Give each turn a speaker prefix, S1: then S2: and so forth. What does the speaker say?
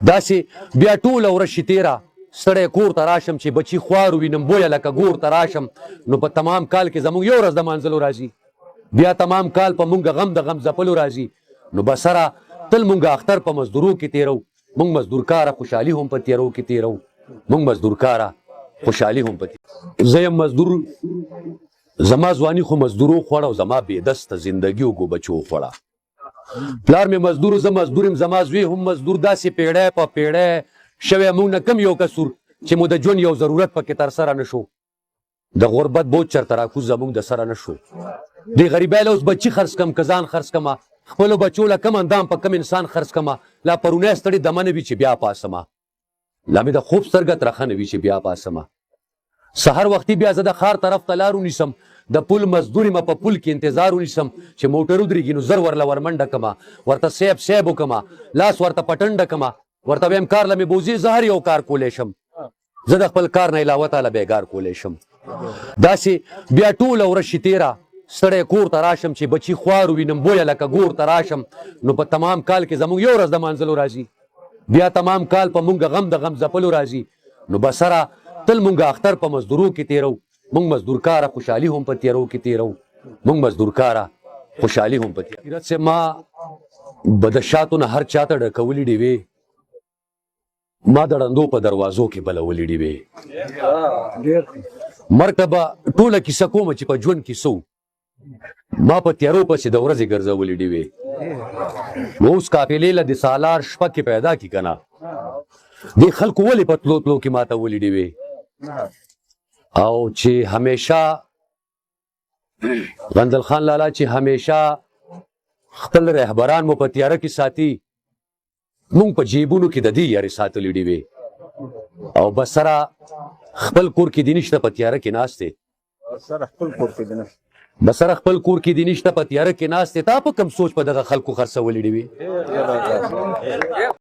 S1: داسې بیا ټوله ورځ شي تېره ستړی کور ته راشم چې بچي خوار ووینم بویه لکه ګور ته راشم نو په تمام کال کې زموږ یو ورځ د مانځلو راځي بیا تمام کال په مونږ غم د غم ځپلو راځي نو بسره تل مونږ اختر په مزدورو کې تېرو مونږ مزدورکاره خوشحالي هم په تېرو کې تېرو مونږ مزدورکاره خوشحالي هم په زه یم مزدور زما ځواني خو مزدورو خوړه او زما بېدسته زندګي وګو بچو خوړه پلار مې مزدور زه مزدور یم زما زوی هم مزدور داسې پیړی په پیړی شوی موږ نه کم یو کسور چې مو د ژوند یو ضرورت پکې ترسره نه شو د غربت بوج چرته راکوز زموږ د سره نه شو دې غریبۍ له اوس بچي خرڅ کم که ځان خرڅ کمه خپلو بچو له کم اندام په کم انسان خرڅ کمه لا پرونی ستړي دمه نه وي چې بیا پاسمه لا مې د خوب سترګه ترخه نه وي چې بیا پاسمه سحر وختي بیا زه د ښار طرف ته لار ونیسم د پل مزدور یم په پل کې انتظار ونیسم چې موټر ودرېږي نو زر ورله ورمنډه کمه ورته سیب سیب وکمه لاس ورته پټنډه کمه ورته ویم کار له مې بوځي زه هر یو کار کولی شم زه د خپل کار نه علاوه تاله بېګار کولی شم داسې بیا ټوله ورځ شي تېره ستړی کور ته راشم چې بچي خوار ووینم بویه لکه ګور ته راشم نو په تمام کال کې زموږ یو ورځ د مانځلو راځي بیا تمام کال په مونږ غم د غم ځپلو راځي نو بسره تل مونږ اختر په مزدورو کې تېرو مونږ مزدورکاره خوشحالي هم په تېرو کې تېرو مونږ مزدورکاره خوشحالي هم په تېرو چې ما به د شاتو نه هر چاته ډکولي ډېوې ما د ړندو په دروازو کې بلولې ډېوې مرګ ته به ټوله کیسه کومه چې په ژوند کې څه ما په تیارو پسې د ورځې ګرځولې ډېوې نو اوس قافلې له د سالار شپه کې پیدا کړي که نه دې خلکو ولې په تلو تلو کې ماته ولې ډېوې او چې همیشه غندل خان لالا چې همیشه خپل رهبران مو په تیاره کې ساتي مونږ په جیبونو کې د دې یارې ساتلې ډېوې او بسره خپل کور کې دې نشته په تیاره کې ناست دی بسره خپل کور کې دې نشته په تیاره کې ناست دی تا په کوم سوچ په دغه خلکو خرڅولې ډېوې